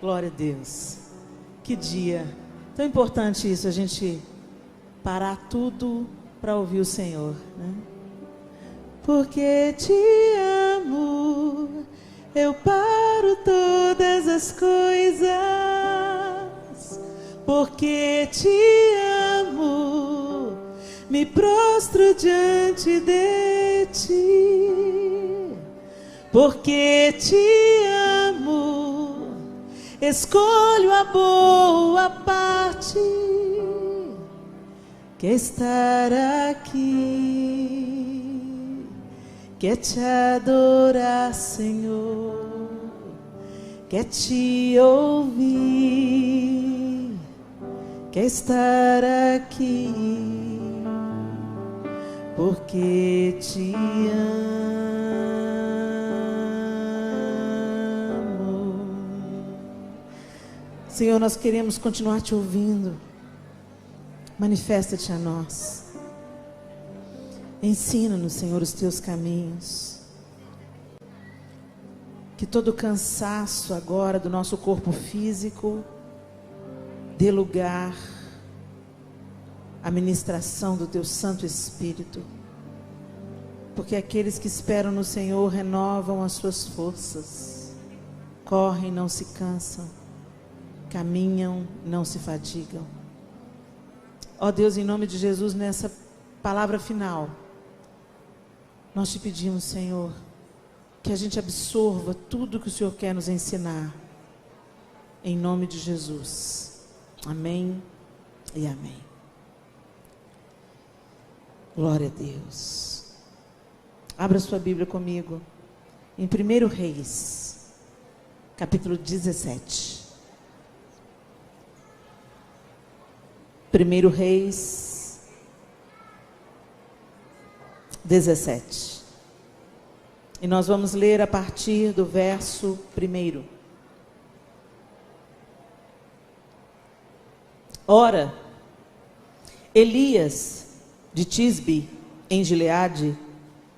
Glória a Deus. Que dia tão importante isso, a gente parar tudo para ouvir o Senhor, né? Porque te amo, eu paro todas as coisas. Porque te amo, me prostro diante de ti. Porque te amo, escolho a boa parte, que estar aqui, que te adorar, Senhor, que te ouvir, que estar aqui, porque te amo. Senhor, nós queremos continuar te ouvindo. Manifesta-te a nós. Ensina-nos, Senhor, os teus caminhos. Que todo cansaço agora do nosso corpo físico dê lugar à ministração do teu Santo Espírito. Porque aqueles que esperam no Senhor renovam as suas forças. Correm, não se cansam. Caminham, não se fadigam. Ó Deus, em nome de Jesus, nessa palavra final, nós te pedimos, Senhor, que a gente absorva tudo que o Senhor quer nos ensinar. Em nome de Jesus. Amém e amém. Glória a Deus. Abra sua Bíblia comigo em 1 Reis, capítulo 17. 1 Reis 17. E nós vamos ler a partir do verso 1. Ora, Elias de Tisbe, em Gileade,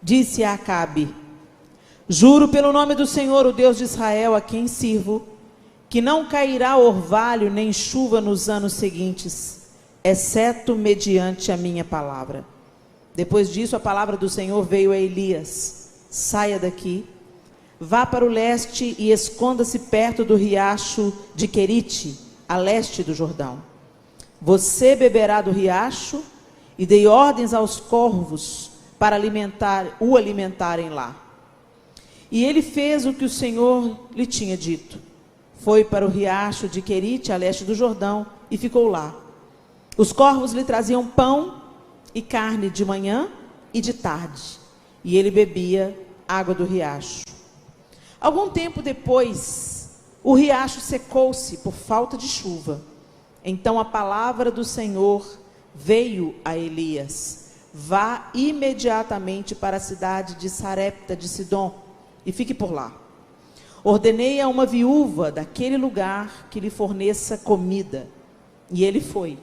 disse a Acabe: juro pelo nome do Senhor, o Deus de Israel, a quem sirvo, que não cairá orvalho nem chuva nos anos seguintes, exceto mediante a minha palavra. Depois disso, a palavra do Senhor veio a Elias: saia daqui, vá para o leste e esconda-se perto do riacho de Querite, a leste do Jordão. Você beberá do riacho, e dei ordens aos corvos para o alimentarem lá. E ele fez o que o Senhor lhe tinha dito. Foi para o riacho de Querite, a leste do Jordão, e ficou lá. Os corvos lhe traziam pão e carne de manhã e de tarde, e ele bebia água do riacho. Algum tempo depois, o riacho secou-se por falta de chuva. Então a palavra do Senhor veio a Elias: vá imediatamente para a cidade de Sarepta de Sidom e fique por lá. Ordenei a uma viúva daquele lugar que lhe forneça comida. E ele foi.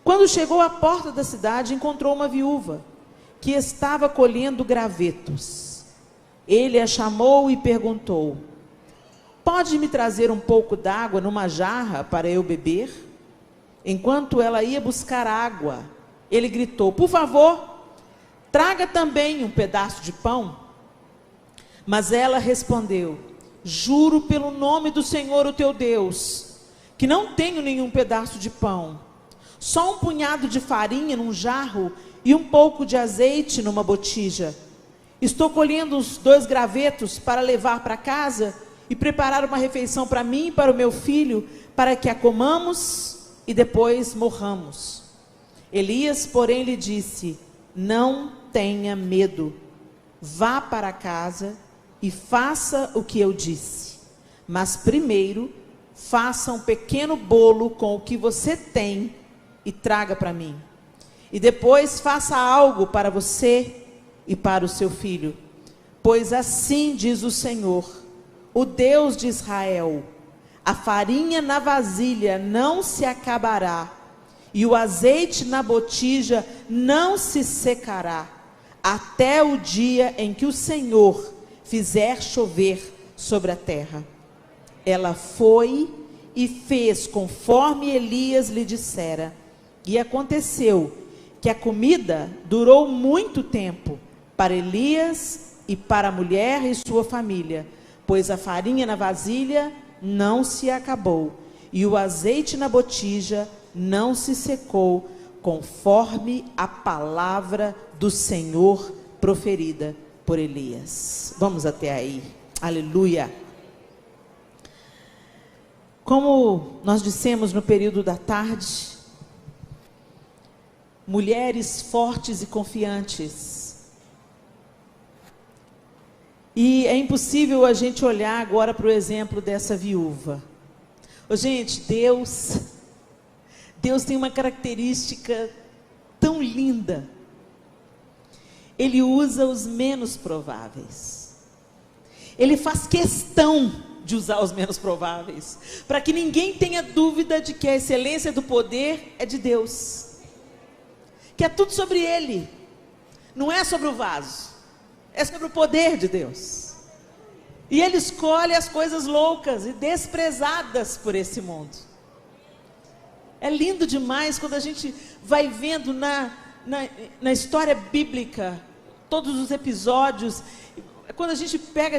Quando chegou à porta da cidade, encontrou uma viúva que estava colhendo gravetos. Ele a chamou e perguntou: pode me trazer um pouco d'água numa jarra para eu beber? Enquanto ela ia buscar água, ele gritou: por favor, traga também um pedaço de pão. Mas ela respondeu: juro pelo nome do Senhor, o teu Deus, que não tenho nenhum pedaço de pão. Só um punhado de farinha num jarro e um pouco de azeite numa botija. Estou colhendo os 2 gravetos para levar para casa e preparar uma refeição para mim e para o meu filho, para que a comamos e depois morramos. Elias, porém, lhe disse: não tenha medo. Vá para casa e faça o que eu disse. Mas primeiro, faça um pequeno bolo com o que você tem e traga para mim. E depois faça algo para você e para o seu filho. Pois assim diz o Senhor, o Deus de Israel: a farinha na vasilha não se acabará, e o azeite na botija não se secará, até o dia em que o Senhor fizer chover sobre a terra. Ela foi e fez conforme Elias lhe dissera. E aconteceu que a comida durou muito tempo para Elias e para a mulher e sua família, pois a farinha na vasilha não se acabou e o azeite na botija não se secou, conforme a palavra do Senhor proferida por Elias. Vamos até aí. Aleluia. Como nós dissemos no período da tarde, mulheres fortes e confiantes. E é impossível a gente olhar agora para o exemplo dessa viúva. Gente, Deus tem uma característica tão linda. Ele usa os menos prováveis. Ele faz questão de usar os menos prováveis, para que ninguém tenha dúvida de que a excelência do poder é de Deus, que é tudo sobre Ele, não é sobre o vaso, é sobre o poder de Deus. E Ele escolhe as coisas loucas e desprezadas por esse mundo. É lindo demais quando a gente vai vendo na história bíblica, todos os episódios, quando a gente pega,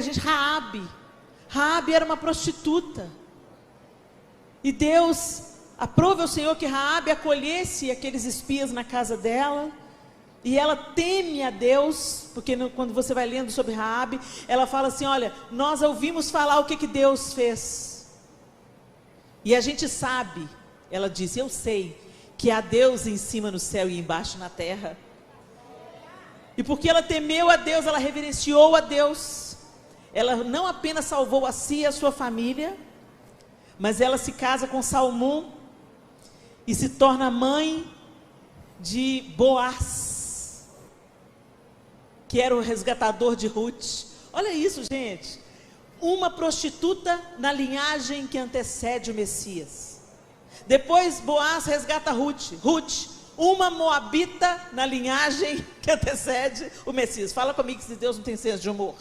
Raabe era uma prostituta, e Deus aprove ao Senhor que Raabe acolhesse aqueles espias na casa dela, e ela teme a Deus, porque quando você vai lendo sobre Raabe, ela fala assim, olha, nós ouvimos falar o que Deus fez, e a gente sabe, ela disse, eu sei, que há Deus em cima no céu e embaixo na terra, e porque ela temeu a Deus, ela reverenciou a Deus, ela não apenas salvou a si e a sua família, mas ela se casa com Salmão e se torna mãe de Boaz, que era o resgatador de Ruth. Olha isso, gente. Uma prostituta na linhagem que antecede o Messias. Depois Boaz resgata Ruth. Uma moabita na linhagem que antecede o Messias. Fala comigo se Deus não tem senso de humor.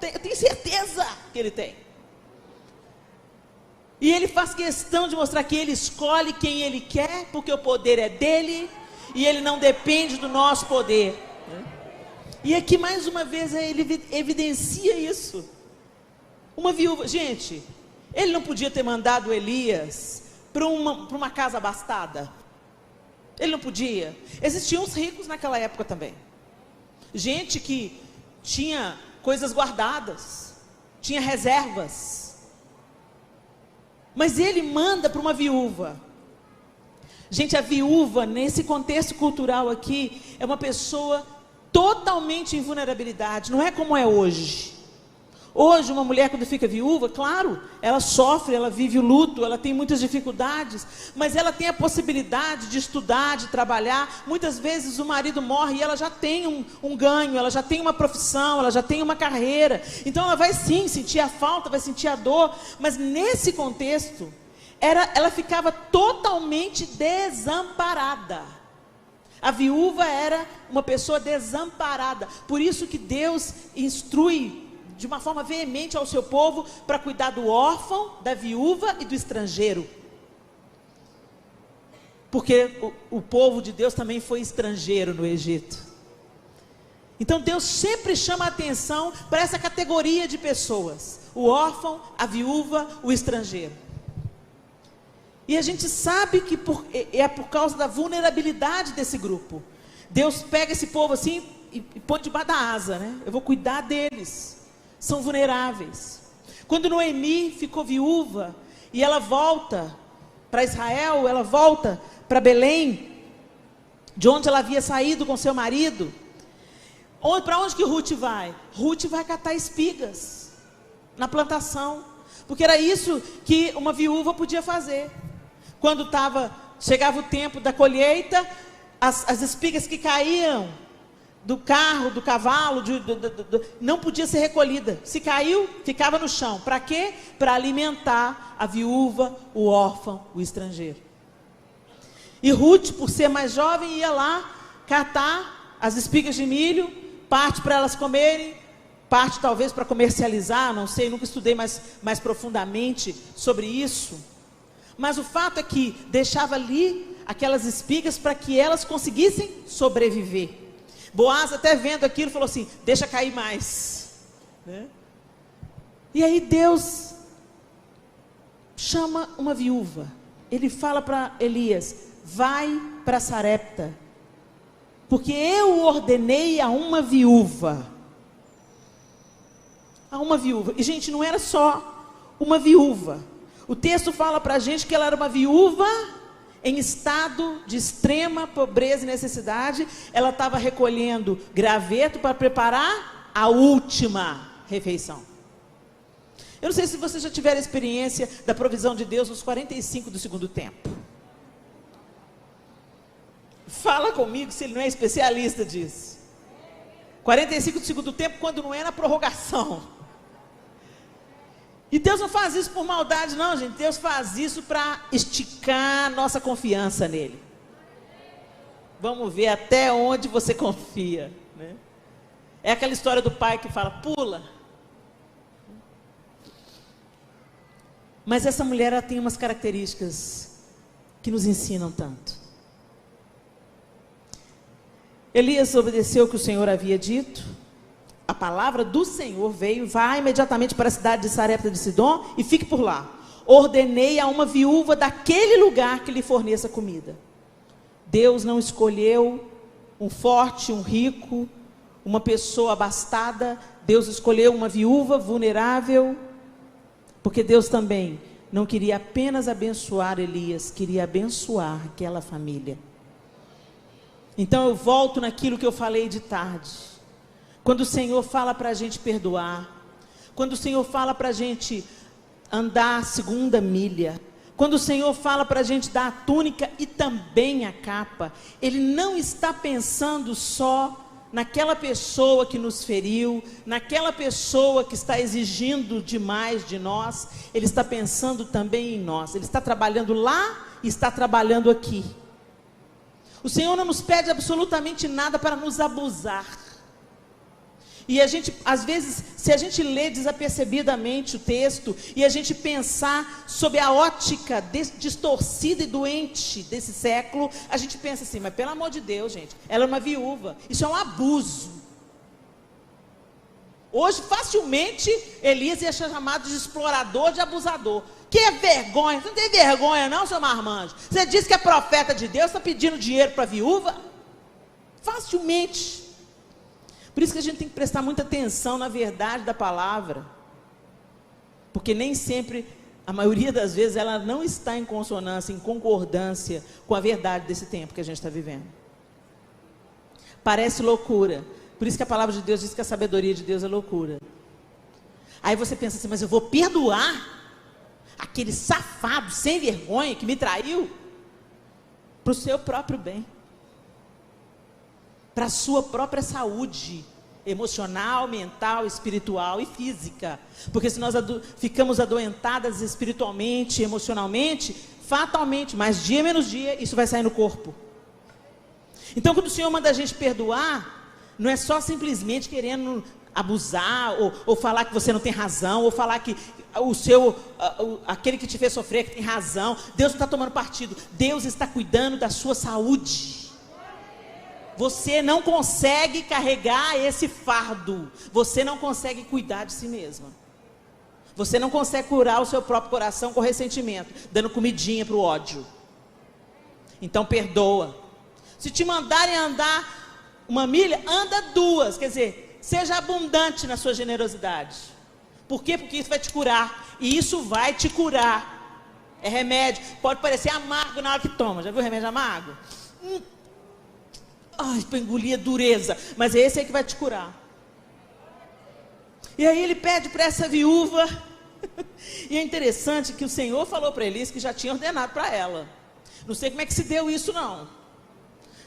Eu tenho certeza que Ele tem. E Ele faz questão de mostrar que Ele escolhe quem Ele quer, porque o poder é dEle, e Ele não depende do nosso poder. E aqui mais uma vez Ele evidencia isso. Uma viúva, gente, Ele não podia ter mandado Elias para uma casa abastada? Ele não podia? Existiam os ricos naquela época também. Gente que tinha coisas guardadas, tinha reservas, mas Ele manda para uma viúva. Gente, a viúva nesse contexto cultural aqui é uma pessoa totalmente em vulnerabilidade, não é como é hoje. Hoje uma mulher quando fica viúva, claro, ela sofre, ela vive o luto, ela tem muitas dificuldades, mas ela tem a possibilidade de estudar, de trabalhar. Muitas vezes o marido morre e ela já tem um ganho, ela já tem uma profissão, ela já tem uma carreira, então ela vai sim sentir a falta, vai sentir a dor, mas nesse contexto, ela ficava totalmente desamparada. A viúva era uma pessoa desamparada, por isso que Deus instrui de uma forma veemente ao seu povo para cuidar do órfão, da viúva e do estrangeiro. Porque o povo de Deus também foi estrangeiro no Egito. Então Deus sempre chama a atenção para essa categoria de pessoas: o órfão, a viúva, o estrangeiro. E a gente sabe que é por causa da vulnerabilidade desse grupo. Deus pega esse povo assim e põe debaixo da asa, né? Eu vou cuidar deles. São vulneráveis. Quando Noemi ficou viúva e ela volta para Israel, ela volta para Belém, de onde ela havia saído com seu marido, para onde que Ruth vai? Ruth vai catar espigas na plantação, porque era isso que uma viúva podia fazer. Quando chegava o tempo da colheita, as espigas que caíam do carro, do cavalo, não podia ser recolhida. Se caiu, ficava no chão. Para quê? Para alimentar a viúva, o órfão, o estrangeiro. E Ruth, por ser mais jovem, ia lá catar as espigas de milho, parte para elas comerem, parte talvez para comercializar, não sei, nunca estudei mais profundamente sobre isso. Mas o fato é que deixava ali aquelas espigas para que elas conseguissem sobreviver. Boaz, até vendo aquilo, falou assim: deixa cair mais, né? E aí Deus chama uma viúva. Ele fala para Elias: vai para Sarepta, porque eu ordenei a uma viúva. A uma viúva. E gente, não era só uma viúva. O texto fala para a gente que ela era uma viúva em estado de extrema pobreza e necessidade. Ela estava recolhendo graveto para preparar a última refeição. Eu não sei se vocês já tiveram experiência da provisão de Deus nos 45 do segundo tempo. Fala comigo se ele não é especialista disso. 45 do segundo tempo, quando não é na prorrogação. E Deus não faz isso por maldade não, gente. Deus faz isso para esticar nossa confiança nele. Vamos ver até onde você confia, né? É aquela história do pai que fala: pula. Mas essa mulher, ela tem umas características que nos ensinam tanto. Elias obedeceu o que o Senhor havia dito. A palavra do Senhor veio: vá imediatamente para a cidade de Sarepta de Sidom e fique por lá. Ordenei a uma viúva daquele lugar que lhe forneça comida. Deus não escolheu um forte, um rico, uma pessoa abastada. Deus escolheu uma viúva vulnerável, porque Deus também não queria apenas abençoar Elias, queria abençoar aquela família. Então eu volto naquilo que eu falei de tarde. Quando o Senhor fala para a gente perdoar, quando o Senhor fala para a gente andar a segunda milha, quando o Senhor fala para a gente dar a túnica e também a capa, Ele não está pensando só naquela pessoa que nos feriu, naquela pessoa que está exigindo demais de nós. Ele está pensando também em nós. Ele está trabalhando lá e está trabalhando aqui. O Senhor não nos pede absolutamente nada para nos abusar. E a gente, às vezes, se a gente lê desapercebidamente o texto e a gente pensar sob a ótica distorcida e doente desse século, a gente pensa assim: mas pelo amor de Deus, gente, ela é uma viúva, isso é um abuso. Hoje, facilmente, Elias ia ser chamado de explorador, de abusador. Que vergonha! Você não tem vergonha não, seu marmanjo? Você diz que é profeta de Deus, está pedindo dinheiro para a viúva? Facilmente. Por isso que a gente tem que prestar muita atenção na verdade da palavra, porque nem sempre, a maioria das vezes, ela não está em consonância, em concordância com a verdade desse tempo que a gente está vivendo. Parece loucura, por isso que a palavra de Deus diz que a sabedoria de Deus é loucura. Aí você pensa assim: mas eu vou perdoar aquele safado sem vergonha que me traiu? Para o seu próprio bem, para a sua própria saúde emocional, mental, espiritual e física. Porque se nós ficamos adoentadas espiritualmente, emocionalmente, fatalmente, mais dia menos dia, isso vai sair no corpo. Então, quando o Senhor manda a gente perdoar, não é só simplesmente querendo abusar, ou falar que você não tem razão, ou falar que aquele que te fez sofrer que tem razão. Deus não está tomando partido, Deus está cuidando da sua saúde. Você não consegue carregar esse fardo, você não consegue cuidar de si mesma, você não consegue curar o seu próprio coração com ressentimento, dando comidinha para o ódio. Então perdoa. Se te mandarem andar uma milha, anda duas, quer dizer, seja abundante na sua generosidade. Por quê? Porque isso vai te curar, e isso vai te curar. É remédio, pode parecer amargo na hora que toma. Já viu remédio amargo? Ai, para engolir a dureza, mas é esse aí que vai te curar. E aí ele pede para essa viúva, e é interessante que o Senhor falou para Elias que já tinha ordenado para ela. Não sei como é que se deu isso não,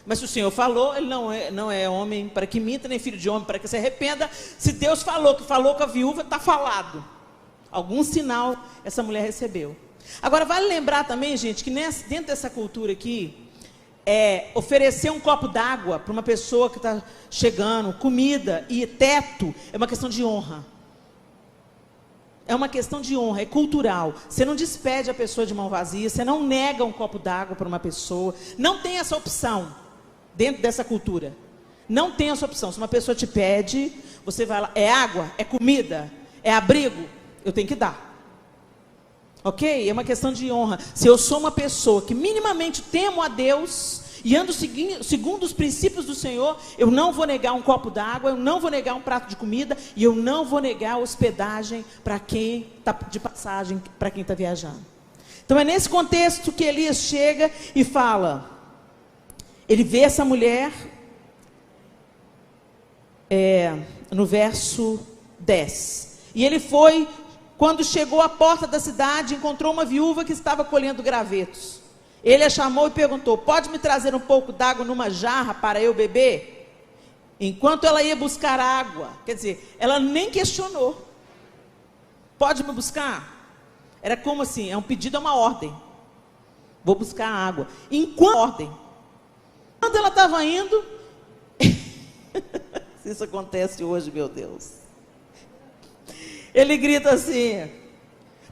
mas se o Senhor falou, ele não é homem para que minta, nem filho de homem para que se arrependa. Se Deus falou com a viúva, está falado. Algum sinal essa mulher recebeu. Agora vale lembrar também, gente, que dentro dessa cultura aqui, oferecer um copo d'água para uma pessoa que está chegando, comida e teto, é uma questão de honra. É uma questão de honra, é cultural. Você não despede a pessoa de mão vazia, você não nega um copo d'água para uma pessoa. Não tem essa opção dentro dessa cultura. Não tem essa opção. Se uma pessoa te pede, você vai lá, é água, é comida, é abrigo, eu tenho que dar. Ok? É uma questão de honra. Se eu sou uma pessoa que minimamente temo a Deus e ando segundo os princípios do Senhor, eu não vou negar um copo d'água, eu não vou negar um prato de comida e eu não vou negar hospedagem para quem está de passagem, para quem está viajando. Então é nesse contexto que Elias chega e fala. Ele vê essa mulher no verso 10. E ele foi, quando chegou à porta da cidade, encontrou uma viúva que estava colhendo gravetos. Ele a chamou e perguntou: pode me trazer um pouco d'água numa jarra para eu beber? Enquanto ela ia buscar água, quer dizer, ela nem questionou. Pode me buscar? Era como assim, é um pedido, é uma ordem. Vou buscar água. Enquanto ela estava indo, se isso acontece hoje, meu Deus. Ele grita assim: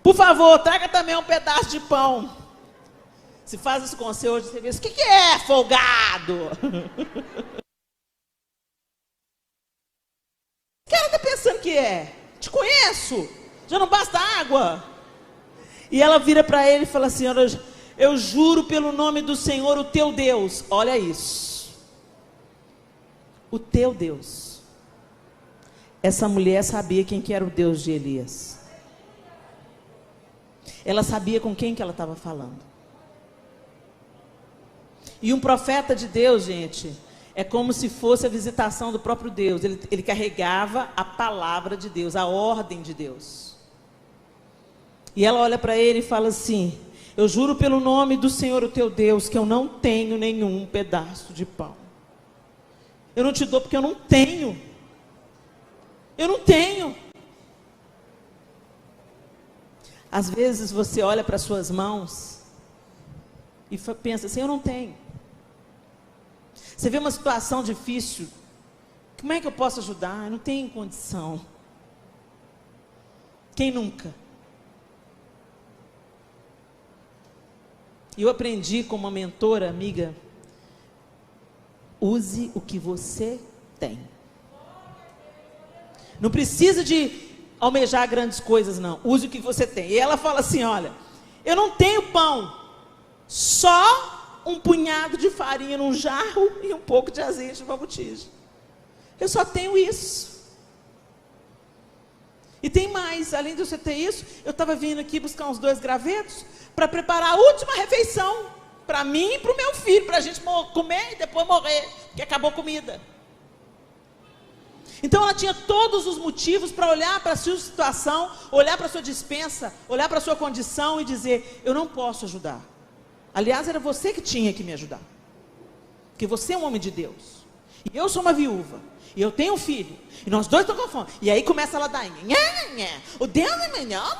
por favor, traga também um pedaço de pão. Se faz isso com você hoje, você vê isso. O que é, folgado? O cara está pensando que é? Te conheço. Já não basta água. E ela vira para ele e fala assim: eu juro pelo nome do Senhor, o teu Deus. Olha isso. O teu Deus. Essa mulher sabia quem que era o Deus de Elias. Ela sabia com quem que ela estava falando. E um profeta de Deus, gente, é como se fosse a visitação do próprio Deus. Ele carregava a palavra de Deus, a ordem de Deus. E ela olha para ele e fala assim: eu juro pelo nome do Senhor, o teu Deus, que eu não tenho nenhum pedaço de pão. Eu não te dou porque eu não tenho. Eu não tenho. Às vezes você olha para suas mãos e pensa assim: eu não tenho. Você vê uma situação difícil, como é que eu posso ajudar? Eu não tenho condição. Quem nunca? E eu aprendi com uma mentora, amiga: use o que você tem. Não precisa de almejar grandes coisas, não. Use o que você tem. E ela fala assim: olha, eu não tenho pão, só um punhado de farinha num jarro e um pouco de azeite numa botija. Eu só tenho isso. E tem mais, além de você ter isso, eu estava vindo aqui buscar uns 2 gravetos para preparar a última refeição para mim e para o meu filho, para a gente comer e depois morrer, porque acabou a comida. Então ela tinha todos os motivos para olhar para a sua situação, olhar para a sua despensa, olhar para a sua condição e dizer: eu não posso ajudar. Aliás, era você que tinha que me ajudar. Porque você é um homem de Deus. E eu sou uma viúva. E eu tenho um filho. E nós dois estamos com fome. E aí começa a ladainha. O Deus é melhor,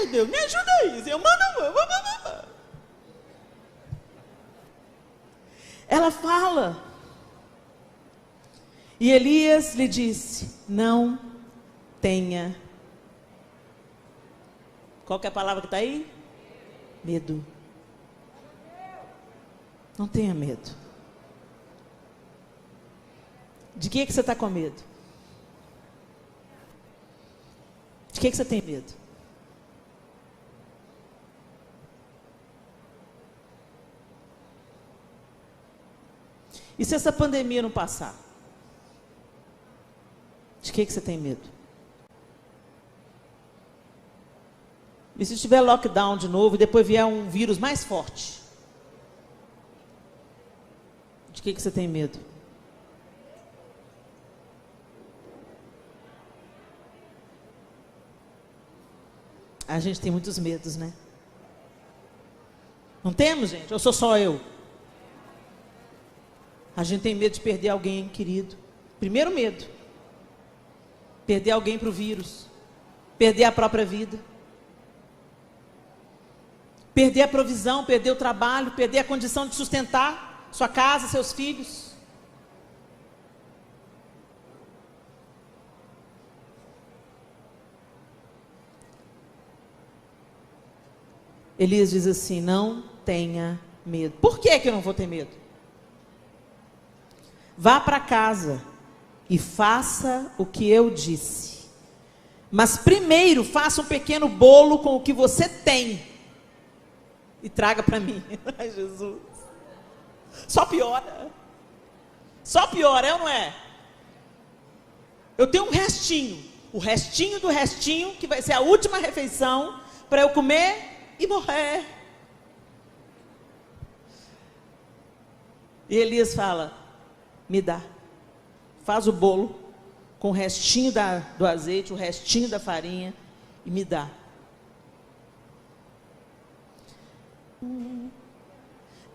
Deus me ajuda aí. Ela fala. E Elias lhe disse: não tenha. Qual que é a palavra que está aí? Medo. Não tenha medo. De que você está com medo? De que você tem medo? E se essa pandemia não passar? De que você tem medo? E se tiver lockdown de novo e depois vier um vírus mais forte? De que você tem medo? A gente tem muitos medos, né? Não temos, gente? Ou sou só eu? A gente tem medo de perder alguém querido. Primeiro medo. Perder alguém para o vírus. Perder a própria vida. Perder a provisão, perder o trabalho, perder a condição de sustentar. sua casa, seus filhos. Elias diz assim: não tenha medo. Por que eu não vou ter medo? Vá para casa e faça o que eu disse. Mas primeiro faça um pequeno bolo com o que você tem e traga para mim. Ai, Jesus. Só piora. Só piora, é ou não é? Eu tenho um restinho. O restinho do restinho, que vai ser a última refeição para eu comer e morrer. E Elias fala: me dá. Faz o bolo com o restinho do azeite, o restinho da farinha e me dá.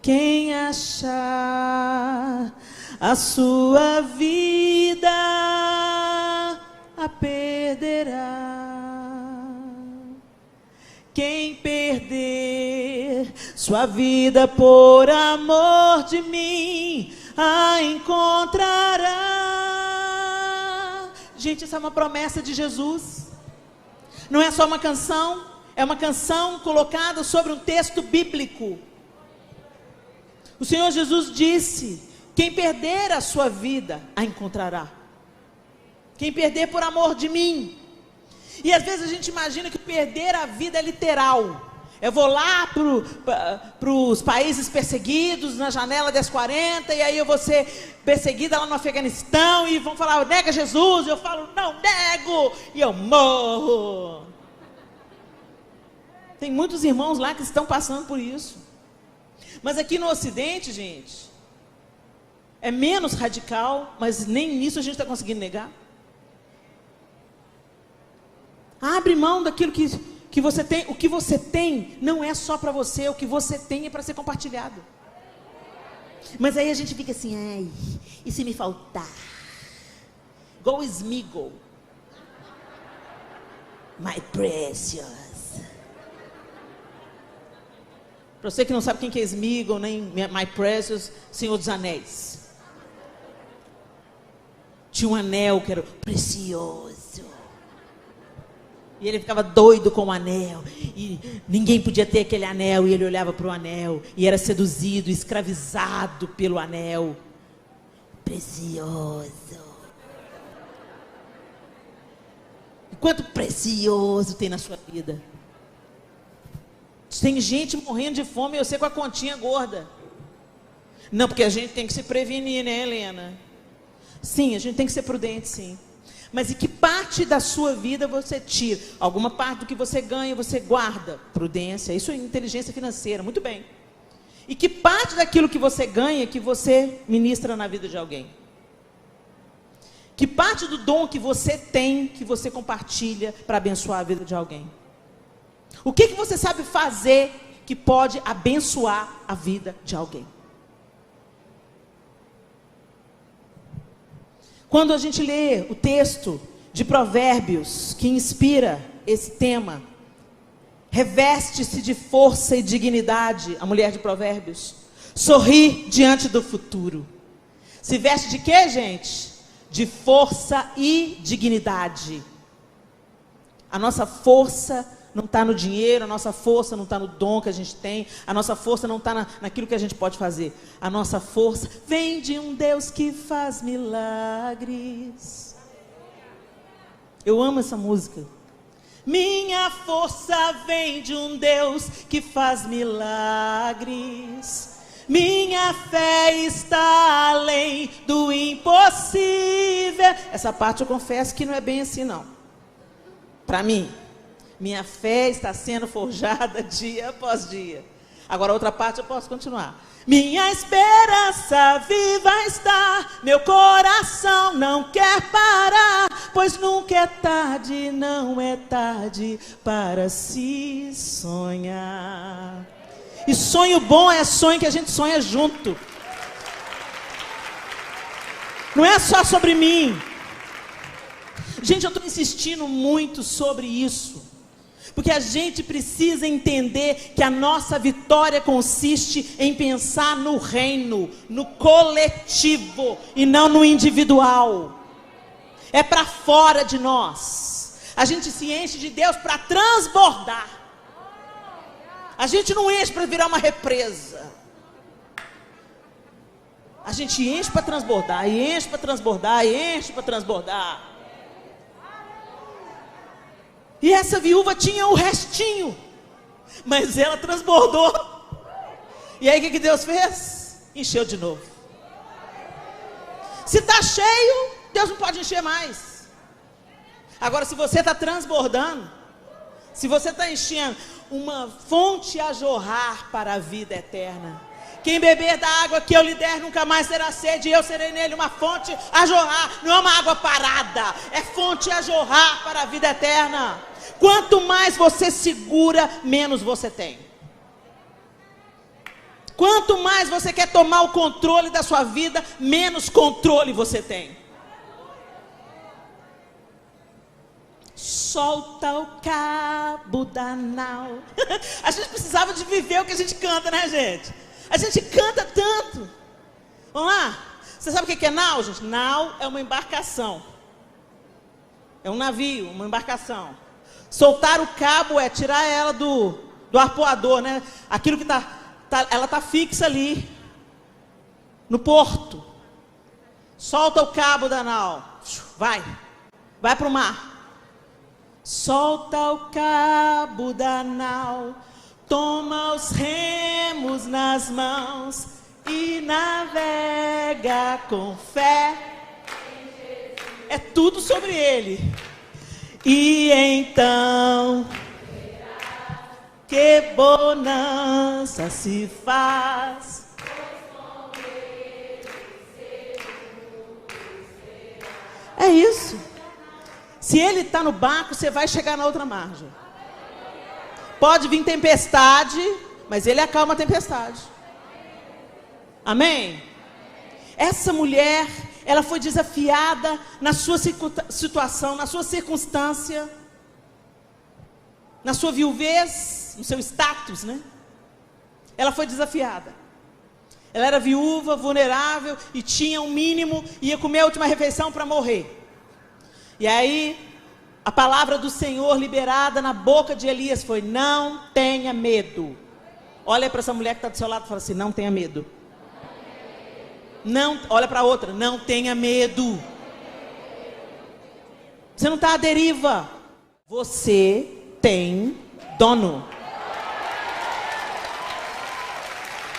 Quem achar a sua vida a perderá. Quem perder sua vida por amor de mim a encontrará. Gente, essa é uma promessa de Jesus. Não é só uma canção, é uma canção colocada sobre um texto bíblico. O Senhor Jesus disse: quem perder a sua vida a encontrará. Quem perder por amor de mim. E às vezes a gente imagina que perder a vida é literal. Eu vou lá para os países perseguidos, na janela das 40, e aí eu vou ser perseguida lá no Afeganistão, e vão falar: nega Jesus, eu falo: não nego, e eu morro. Tem muitos irmãos lá que estão passando por isso. Mas aqui no Ocidente, gente, é menos radical, mas nem nisso a gente está conseguindo negar. Abre mão daquilo que você tem. O que você tem não é só para você, o que você tem é para ser compartilhado. Mas aí a gente fica assim: ai, e se me faltar? Igual o Smiggle. My precious. Para você que não sabe quem que é Smiggle, nem My Precious, Senhor dos Anéis. Tinha um anel que era precioso. E ele ficava doido com o anel. E ninguém podia ter aquele anel. E ele olhava para o anel. E era seduzido, escravizado pelo anel. Precioso. E quanto precioso tem na sua vida? Tem gente morrendo de fome e você com a continha gorda. Não, porque a gente tem que se prevenir, né, Helena? Sim, a gente tem que ser prudente, sim. Mas e que parte da sua vida você tira? Alguma parte do que você ganha você guarda? Prudência, isso é inteligência financeira, muito bem. E que parte daquilo que você ganha que você ministra na vida de alguém? Que parte do dom que você tem que você compartilha para abençoar a vida de alguém? O que você sabe fazer que pode abençoar a vida de alguém? Quando a gente lê o texto de Provérbios, que inspira esse tema, reveste-se de força e dignidade, a mulher de Provérbios, sorri diante do futuro. Se veste de quê, gente? De força e dignidade. A nossa força não está no dinheiro, a nossa força não está no dom que a gente tem, a nossa força não está naquilo que a gente pode fazer. A nossa força vem de um Deus que faz milagres. Eu amo essa música. Minha força vem de um Deus que faz milagres. Minha fé está além do impossível. Essa parte eu confesso que não é bem assim, não. Para mim. Minha fé está sendo forjada dia após dia. Agora, a outra parte eu posso continuar. Minha esperança viva está, meu coração não quer parar, pois nunca é tarde, não é tarde para se sonhar. E sonho bom é sonho que a gente sonha junto. Não é só sobre mim. Gente, eu estou insistindo muito sobre isso. Porque a gente precisa entender que a nossa vitória consiste em pensar no reino, no coletivo e não no individual. É para fora de nós. A gente se enche de Deus para transbordar. A gente não enche para virar uma represa. A gente enche para transbordar, e enche para transbordar, e enche para transbordar. E essa viúva tinha o restinho, mas ela transbordou. E aí o que Deus fez? Encheu de novo. Se está cheio, Deus não pode encher mais. Agora, se você está transbordando, se você está enchendo, uma fonte a jorrar para a vida eterna. Quem beber da água que eu lhe der nunca mais terá sede, e eu serei nele uma fonte a jorrar. Não é uma água parada, é fonte a jorrar para a vida eterna. Quanto mais você segura, menos você tem. Quanto mais você quer tomar o controle da sua vida, menos controle você tem. Solta o cabo da nau. A gente precisava de viver o que a gente canta, né, gente? A gente canta tanto. Vamos lá? Você sabe o que é nau, gente? Nau é uma embarcação. É um navio, uma embarcação. Soltar o cabo é tirar ela do arpoador, né? Aquilo que ela está fixa ali, no porto. Solta o cabo da nau. Vai para o mar. Solta o cabo da nau, toma os remos nas mãos e navega com fé. É tudo sobre ele. E então, que bonança se faz. É isso. Se ele está no barco, você vai chegar na outra margem. Pode vir tempestade, mas ele acalma a tempestade. Amém? Essa mulher, ela foi desafiada na sua situação, na sua circunstância, na sua viuvez, no seu status, né? Ela foi desafiada. Ela era viúva, vulnerável e tinha um mínimo, ia comer a última refeição para morrer. E aí, a palavra do Senhor liberada na boca de Elias foi: não tenha medo. Olha para essa mulher que está do seu lado e fala assim: não tenha medo. Não, olha para a outra: não tenha medo. Você não está à deriva. Você tem dono.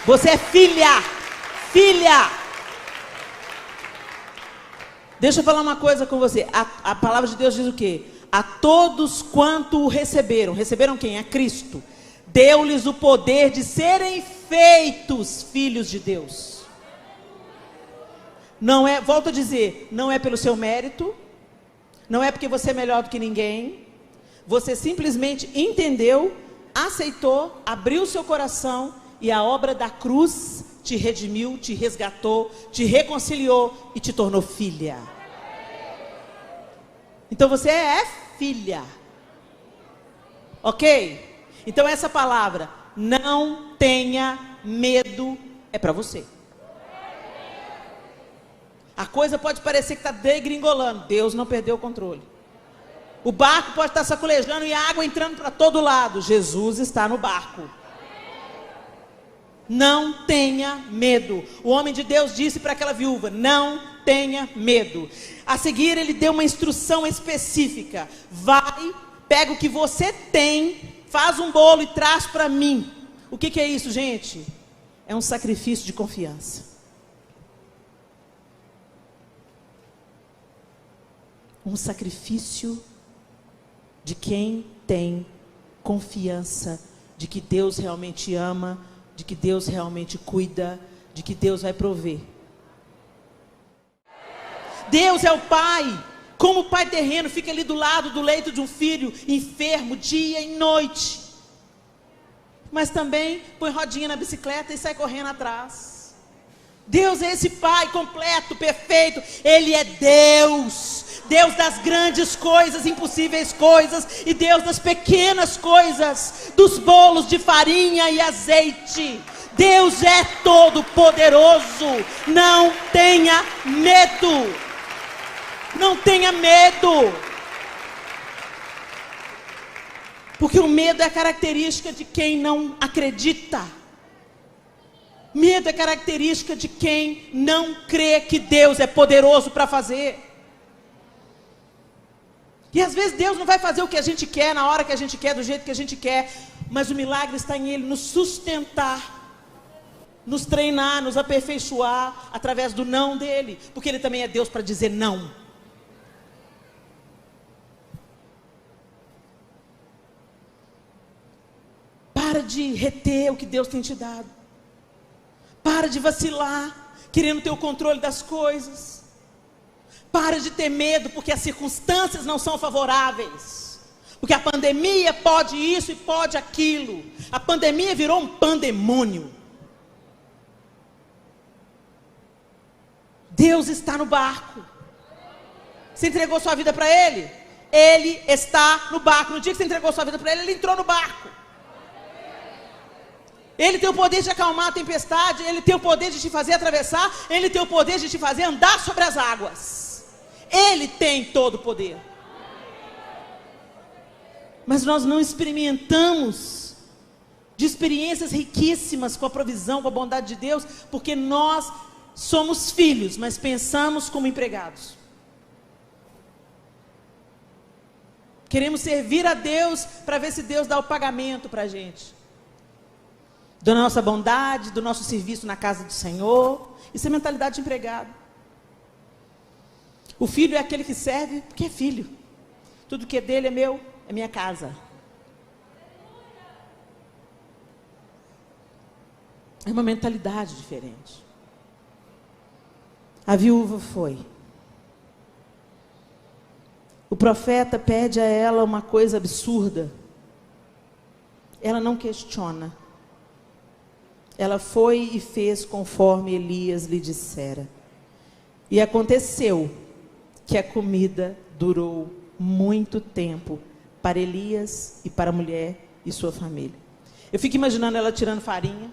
Você é filha. Filha. Deixa eu falar uma coisa com você. A palavra de Deus diz o quê? A todos quanto o receberam. Receberam quem? A Cristo. Deu-lhes o poder de serem feitos filhos de Deus. Não é, volto a dizer, não é pelo seu mérito. Não é porque você é melhor do que ninguém. Você simplesmente entendeu, aceitou, abriu o seu coração e a obra da cruz te redimiu, te resgatou, te reconciliou e te tornou filha. Então você é filha. Ok? Então essa palavra, não tenha medo, é para você. A coisa pode parecer que está degringolando. Deus não perdeu o controle. O barco pode estar sacolejando e a água entrando para todo lado. Jesus está no barco. Não tenha medo. O homem de Deus disse para aquela viúva: não tenha medo. A seguir ele deu uma instrução específica: vai, pega o que você tem, faz um bolo e traz para mim. O que é isso, gente? É um sacrifício de confiança. Um sacrifício de quem tem confiança de que Deus realmente ama, de que Deus realmente cuida, de que Deus vai prover. Deus é o Pai. Como o pai terreno fica ali do lado do leito de um filho enfermo, dia e noite. Mas também põe rodinha na bicicleta e sai correndo atrás. Deus é esse Pai completo, perfeito. Ele é Deus. Deus das grandes coisas, impossíveis coisas, e Deus das pequenas coisas, dos bolos de farinha e azeite. Deus é todo poderoso. Não tenha medo. Não tenha medo. Porque o medo é característica de quem não acredita. Medo é característica de quem não crê que Deus é poderoso para fazer. E às vezes Deus não vai fazer o que a gente quer, na hora que a gente quer, do jeito que a gente quer. Mas o milagre está em Ele nos sustentar, nos treinar, nos aperfeiçoar através do não dEle. Porque Ele também é Deus para dizer não. Para de reter o que Deus tem te dado. Para de vacilar, querendo ter o controle das coisas. Para de ter medo, porque as circunstâncias não são favoráveis. Porque a pandemia pode isso e pode aquilo. A pandemia virou um pandemônio. Deus está no barco. Você entregou sua vida para Ele? Ele está no barco. No dia que você entregou sua vida para Ele, Ele entrou no barco. Ele tem o poder de acalmar a tempestade. Ele tem o poder de te fazer atravessar. Ele tem o poder de te fazer andar sobre as águas. Ele tem todo o poder. Mas nós não experimentamos de experiências riquíssimas com a provisão, com a bondade de Deus, porque nós somos filhos, mas pensamos como empregados. Queremos servir a Deus para ver se Deus dá o pagamento para a gente. Da nossa bondade, do nosso serviço na casa do Senhor. Isso é mentalidade de empregado. O filho é aquele que serve porque é filho. Tudo que é dele é meu, é minha casa. É uma mentalidade diferente. A viúva foi. O profeta pede a ela uma coisa absurda. Ela não questiona. Ela foi e fez conforme Elias lhe dissera. E aconteceu que a comida durou muito tempo para Elias e para a mulher e sua família. Eu fico imaginando ela tirando farinha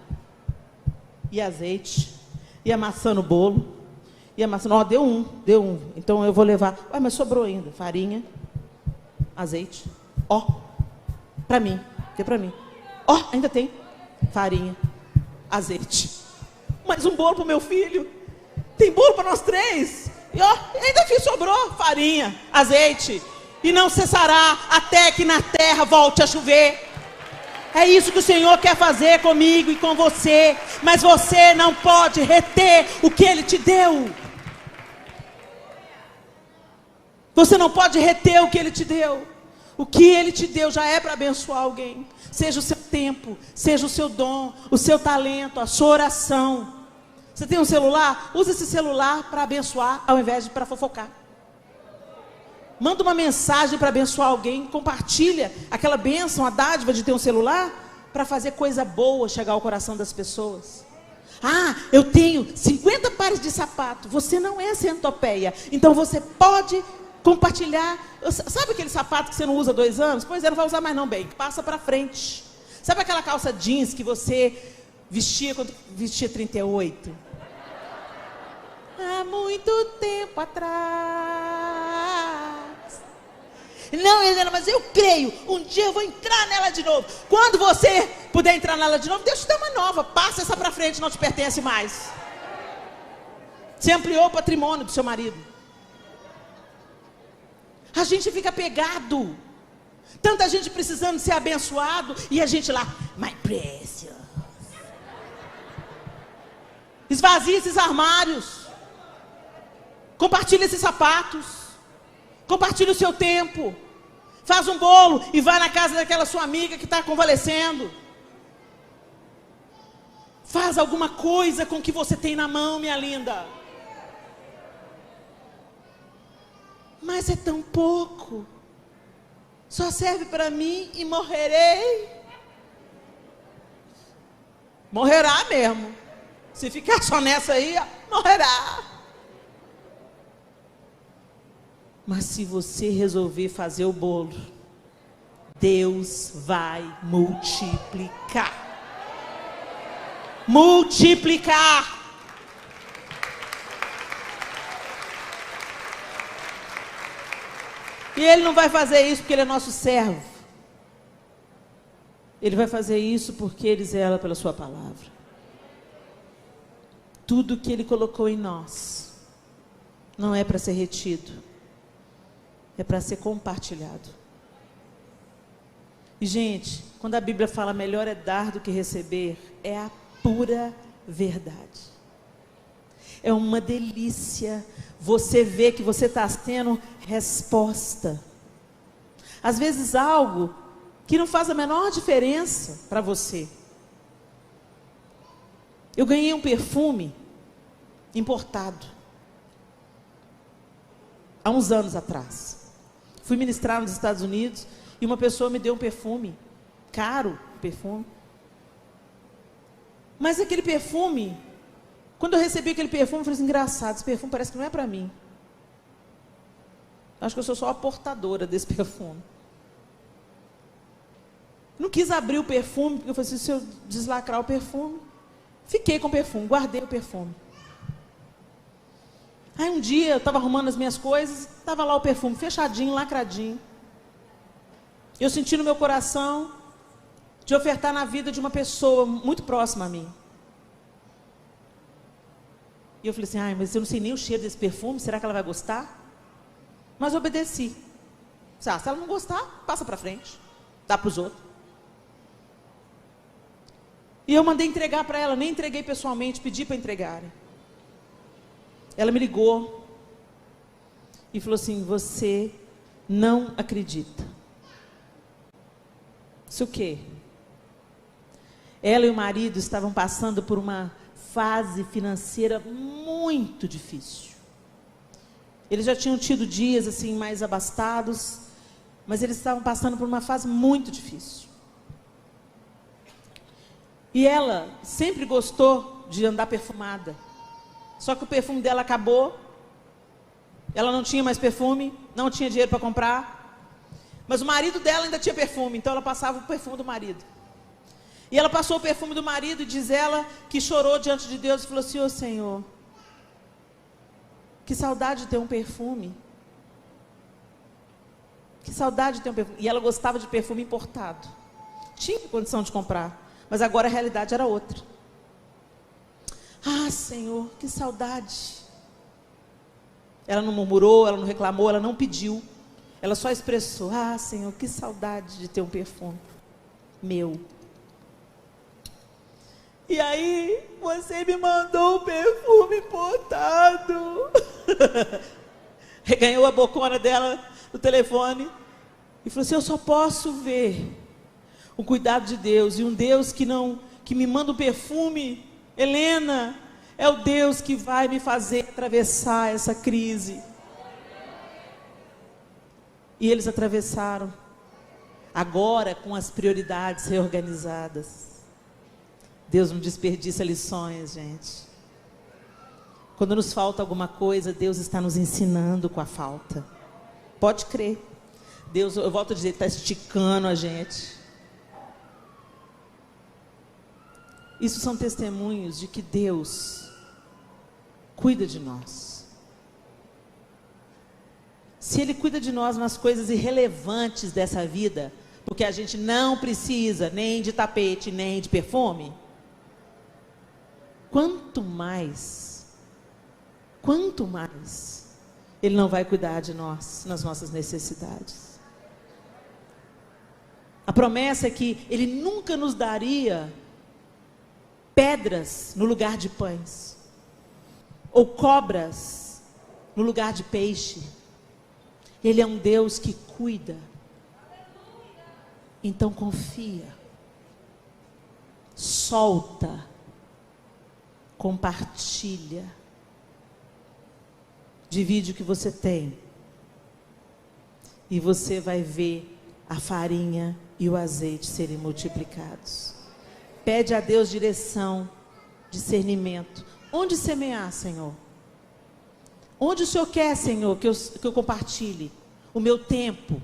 e azeite e amassando o bolo. E amassando, ó, deu um, então eu vou levar. Ué, mas sobrou ainda, farinha, azeite, ó, para mim, que é para mim. Ó, ainda tem farinha, azeite. Mais um bolo para o meu filho. Tem bolo para nós três. E ó, ainda sobrou farinha, azeite. E não cessará até que na terra volte a chover. É isso que o Senhor quer fazer comigo e com você. Mas você não pode reter o que Ele te deu. Você não pode reter o que Ele te deu. O que Ele te deu já é para abençoar alguém. Seja o seu tempo, seja o seu dom, o seu talento, a sua oração. Você tem um celular? Use esse celular para abençoar ao invés de para fofocar. Manda uma mensagem para abençoar alguém. Compartilha aquela bênção, a dádiva de ter um celular para fazer coisa boa chegar ao coração das pessoas. Ah, eu tenho 50 pares de sapato. Você não é centopeia. Então você pode compartilhar. Sabe aquele sapato que você não usa há 2 anos? Pois é, não vai usar mais não, bem. Passa para frente. Sabe aquela calça jeans que você vestia quando vestia 38? Há muito tempo atrás. Não, Helena, mas eu creio. Um dia eu vou entrar nela de novo. Quando você puder entrar nela de novo, Deus te dá uma nova. Passa essa para frente, não te pertence mais. Você ampliou o patrimônio do seu marido. A gente fica pegado. Tanta gente precisando ser abençoado. E a gente lá, my precious. Esvazia esses armários. Compartilha esses sapatos. Compartilha o seu tempo. Faz um bolo e vai na casa daquela sua amiga que está convalescendo. Faz alguma coisa com o que você tem na mão, minha linda. Mas é tão pouco. Só serve para mim e morrerei. Morrerá mesmo. Se ficar só nessa aí, morrerá. Mas se você resolver fazer o bolo, Deus vai multiplicar. Multiplicar. E Ele não vai fazer isso porque Ele é nosso servo. Ele vai fazer isso porque Ele zela pela sua palavra. Tudo que Ele colocou em nós não é para ser retido, é para ser compartilhado. E gente, quando a Bíblia fala melhor é dar do que receber, é a pura verdade. É uma delícia você ver que você está tendo resposta. Às vezes algo que não faz a menor diferença para você. Eu ganhei um perfume importado há uns anos atrás. Fui ministrar nos Estados Unidos e uma pessoa me deu um perfume, caro perfume. Mas aquele perfume, quando eu recebi aquele perfume, eu falei assim, engraçado, esse perfume parece que não é para mim. Acho que eu sou só a portadora desse perfume. Não quis abrir o perfume, porque eu falei assim, se eu deslacrar o perfume, fiquei com o perfume, guardei o perfume. Aí um dia, eu estava arrumando as minhas coisas, estava lá o perfume, fechadinho, lacradinho. Eu senti no meu coração de ofertar na vida de uma pessoa muito próxima a mim. E eu falei assim, mas eu não sei nem o cheiro desse perfume, será que ela vai gostar? Mas eu obedeci. Se ela não gostar, passa para frente, dá para os outros. E eu mandei entregar para ela, nem entreguei pessoalmente, pedi para entregarem. Ela me ligou e falou assim, você não acredita. Isso o quê? Ela e o marido estavam passando por uma fase financeira muito difícil. Eles já tinham tido dias assim mais abastados, mas eles estavam passando por uma fase muito difícil. E ela sempre gostou de andar perfumada. Só que o perfume dela acabou. Ela não tinha mais perfume, não tinha dinheiro para comprar. Mas o marido dela ainda tinha perfume, então ela passava o perfume do marido. E ela passou o perfume do marido e diz ela que chorou diante de Deus e falou assim, ô Senhor, que saudade de ter um perfume. Que saudade de ter um perfume. E ela gostava de perfume importado. Tinha condição de comprar, mas agora a realidade era outra. Ah, Senhor, que saudade. Ela não murmurou, ela não reclamou, ela não pediu. Ela só expressou, ah, Senhor, que saudade de ter um perfume meu. E aí, você me mandou um perfume importado. Reganhou a bocona dela no telefone e falou assim, eu só posso ver o cuidado de Deus. E um Deus que me manda um perfume, Helena, é o Deus que vai me fazer atravessar essa crise. E eles atravessaram, agora com as prioridades reorganizadas. Deus não desperdiça lições, gente. Quando nos falta alguma coisa, Deus está nos ensinando com a falta. Pode crer. Deus, eu volto a dizer, está esticando a gente. Isso são testemunhos de que Deus cuida de nós. Se Ele cuida de nós nas coisas irrelevantes dessa vida, porque a gente não precisa nem de tapete, nem de perfume, quanto mais Ele não vai cuidar de nós, nas nossas necessidades. A promessa é que Ele nunca nos daria pedras no lugar de pães, ou cobras no lugar de peixe. Ele é um Deus que cuida. Então confia, solta, compartilha, divide o que você tem, e você vai ver a farinha e o azeite serem multiplicados. Pede a Deus direção, discernimento. Onde semear, Senhor? Onde o Senhor quer, Senhor, que eu compartilhe o meu tempo?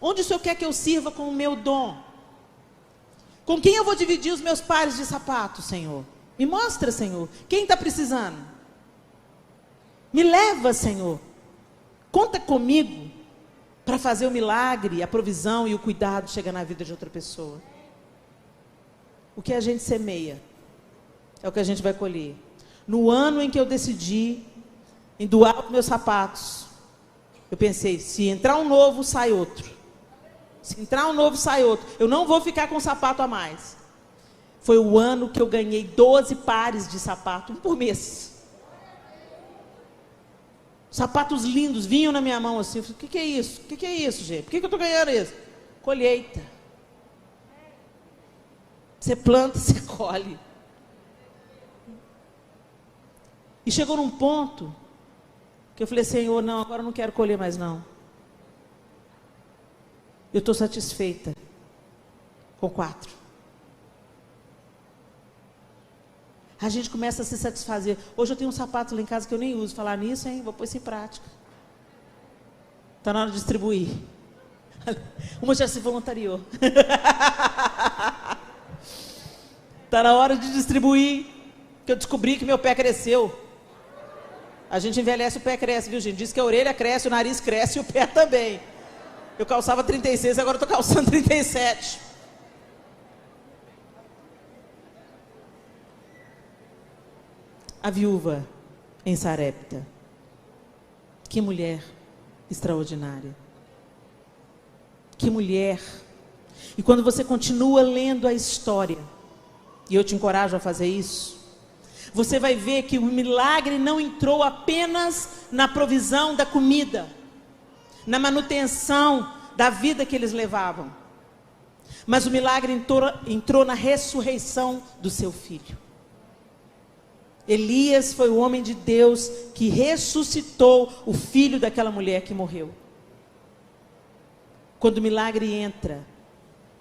Onde o Senhor quer que eu sirva com o meu dom? Com quem eu vou dividir os meus pares de sapato, Senhor? Me mostra, Senhor, quem está precisando. Me leva, Senhor. Conta comigo para fazer o milagre, a provisão e o cuidado chegar na vida de outra pessoa. O que a gente semeia é o que a gente vai colher. No ano em que eu decidi em doar os meus sapatos, eu pensei, se entrar um novo, sai outro. Se entrar um novo, sai outro. Eu não vou ficar com sapato a mais. Foi o ano que eu ganhei 12 pares de sapato, um por mês. Sapatos lindos vinham na minha mão assim. Eu falei, o que é isso? O que é isso, gente? Por que eu estou ganhando isso? Colheita. Você planta, você colhe. E chegou num ponto que eu falei, Senhor, não, agora eu não quero colher mais não. Eu estou satisfeita com 4. A gente começa a se satisfazer. Hoje eu tenho um sapato lá em casa que eu nem uso. Falar nisso, hein? Vou pôr isso em prática. Está na hora de distribuir. Uma já se voluntariou. Está na hora de distribuir. Que eu descobri que meu pé cresceu. A gente envelhece, o pé cresce, viu, gente? Diz que a orelha cresce, o nariz cresce e o pé também. Eu calçava 36, agora estou calçando 37. A viúva em Sarepta. Que mulher extraordinária. Que mulher. E quando você continua lendo a história, e eu te encorajo a fazer isso, você vai ver que o milagre não entrou apenas na provisão da comida, na manutenção da vida que eles levavam, mas o milagre entrou na ressurreição do seu filho. Elias foi o homem de Deus que ressuscitou o filho daquela mulher que morreu. Quando o milagre entra,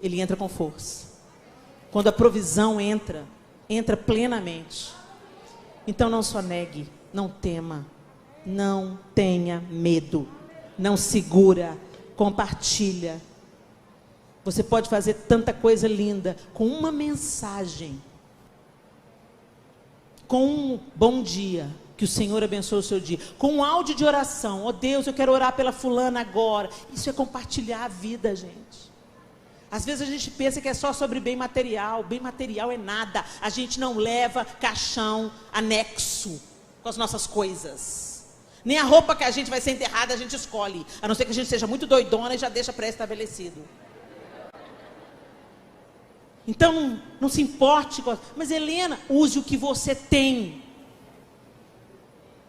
ele entra com força. Quando a provisão entra plenamente. Então não só negue, não tema, não tenha medo, não segura, compartilha. Você pode fazer tanta coisa linda com uma mensagem, com um bom dia, que o Senhor abençoe o seu dia, com um áudio de oração. Oh Deus, eu quero orar pela fulana agora. Isso é compartilhar a vida, gente. Às vezes a gente pensa que é só sobre bem material. Bem material é nada. A gente não leva caixão anexo com as nossas coisas. Nem a roupa que a gente vai ser enterrada a gente escolhe, a não ser que a gente seja muito doidona e já deixa pré-estabelecido. Então não se importe. Mas Helena, use o que você tem.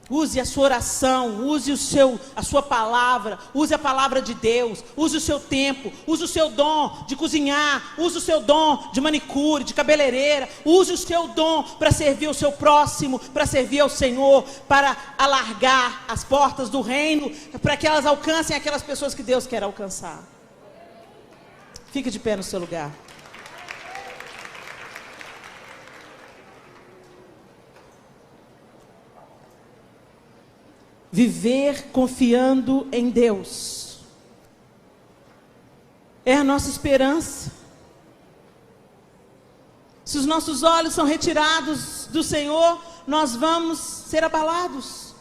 Use a sua oração, use a sua palavra, use a palavra de Deus, use o seu tempo, use o seu dom de cozinhar, use o seu dom de manicure, de cabeleireira, use o seu dom para servir o seu próximo, para servir ao Senhor, para alargar as portas do reino, para que elas alcancem aquelas pessoas que Deus quer alcançar. Fique de pé no seu lugar. Viver confiando em Deus é a nossa esperança. Se os nossos olhos são retirados do Senhor, nós vamos ser abalados.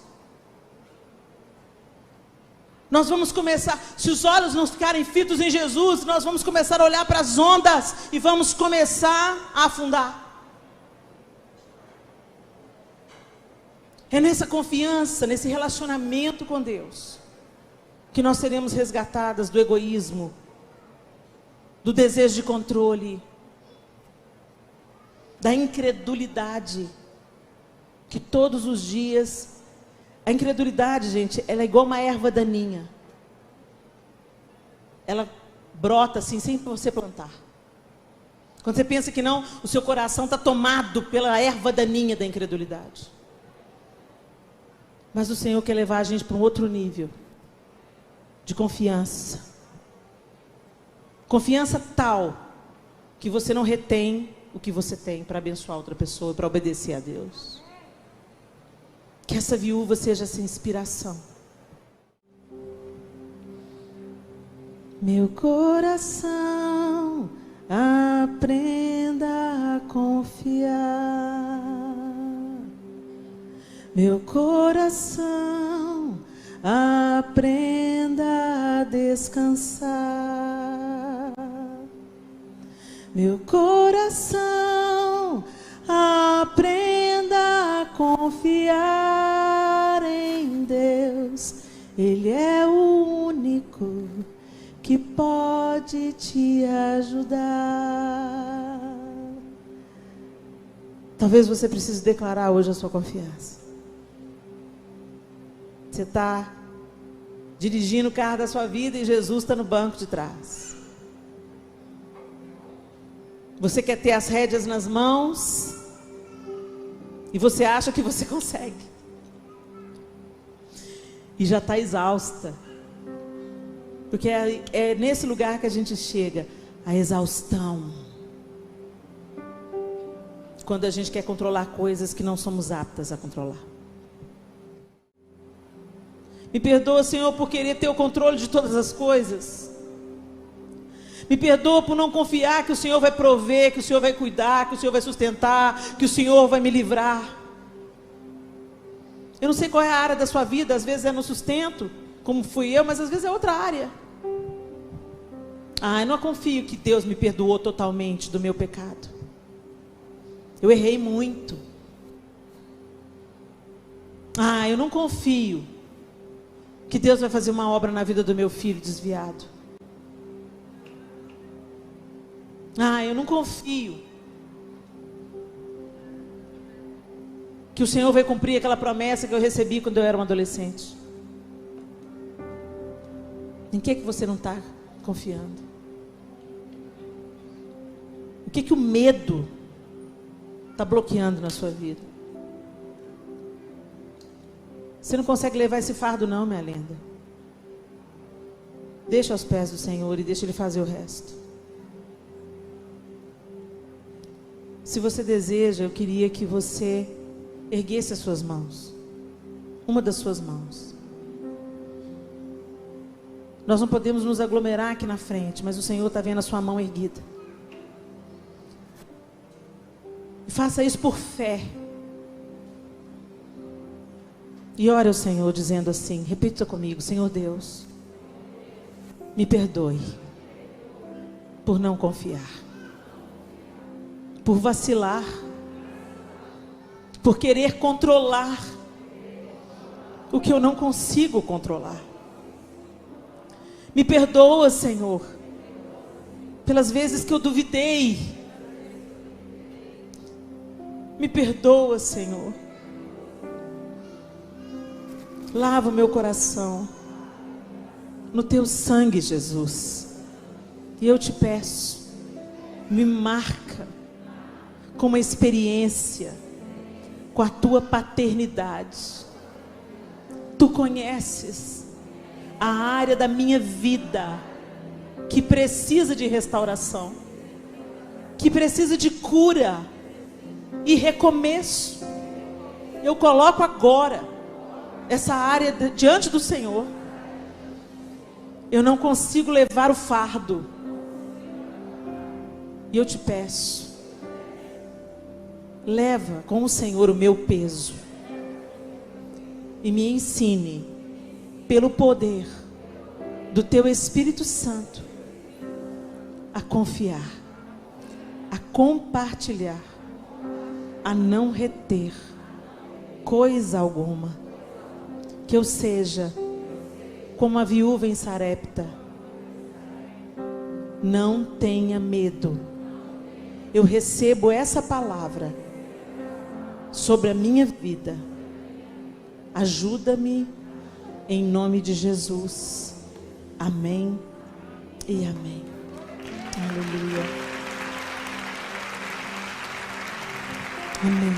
Nós vamos começar, se os olhos não ficarem fitos em Jesus, nós vamos começar a olhar para as ondas e vamos começar a afundar. É nessa confiança, nesse relacionamento com Deus, que nós seremos resgatadas do egoísmo, do desejo de controle, da incredulidade, que todos os dias, a incredulidade, gente, ela é igual uma erva daninha. Ela brota assim, sem você plantar. Quando você pensa que não, o seu coração está tomado pela erva daninha da incredulidade. Mas o Senhor quer levar a gente para um outro nível de confiança. Confiança tal que você não retém o que você tem para abençoar outra pessoa, para obedecer a Deus. Que essa viúva seja essa inspiração. Meu coração, aprenda a confiar. Meu coração, aprenda a descansar. Meu coração, aprenda a confiar em Deus. Ele é o único que pode te ajudar. Talvez você precise declarar hoje a sua confiança. Você está dirigindo o carro da sua vida e Jesus está no banco de trás. Você quer ter as rédeas nas mãos e você acha que você consegue. E já está exausta. Porque é nesse lugar que a gente chega, a exaustão. Quando a gente quer controlar coisas que não somos aptas a controlar. Me perdoa, Senhor, por querer ter o controle de todas as coisas. Me perdoa por não confiar que o Senhor vai prover, que o Senhor vai cuidar, que o Senhor vai sustentar, que o Senhor vai me livrar. Eu não sei qual é a área da sua vida, às vezes é no sustento, como fui eu, mas às vezes é outra área. Eu não confio que Deus me perdoou totalmente do meu pecado. Eu errei muito. Eu não confio que Deus vai fazer uma obra na vida do meu filho desviado. Eu não confio que o Senhor vai cumprir aquela promessa que eu recebi quando eu era um adolescente. Em que você não está confiando? O que o medo está bloqueando na sua vida? Você não consegue levar esse fardo não, minha linda. Deixa aos pés do Senhor e deixa Ele fazer o resto. Se você deseja, eu queria que você erguesse as suas mãos. Uma das suas mãos. Nós não podemos nos aglomerar aqui na frente, mas o Senhor está vendo a sua mão erguida. E faça isso por fé. E ore ao Senhor dizendo assim, repita comigo: Senhor Deus, me perdoe por não confiar, por vacilar, por querer controlar o que eu não consigo controlar. Me perdoa, Senhor, pelas vezes que eu duvidei. Me perdoa, Senhor. Lava o meu coração no teu sangue, Jesus. E eu te peço, me marca com uma experiência com a tua paternidade. Tu conheces a área da minha vida que precisa de restauração, que precisa de cura e recomeço. Eu coloco agora essa área diante do Senhor. Eu não consigo levar o fardo. E eu te peço, leva com o Senhor o meu peso. E me ensine, pelo poder do teu Espírito Santo, a confiar, a compartilhar, a não reter coisa alguma. Que eu seja como a viúva em Sarepta. Não tenha medo. Eu recebo essa palavra sobre a minha vida. Ajuda-me em nome de Jesus. Amém e amém. Aleluia. Amém.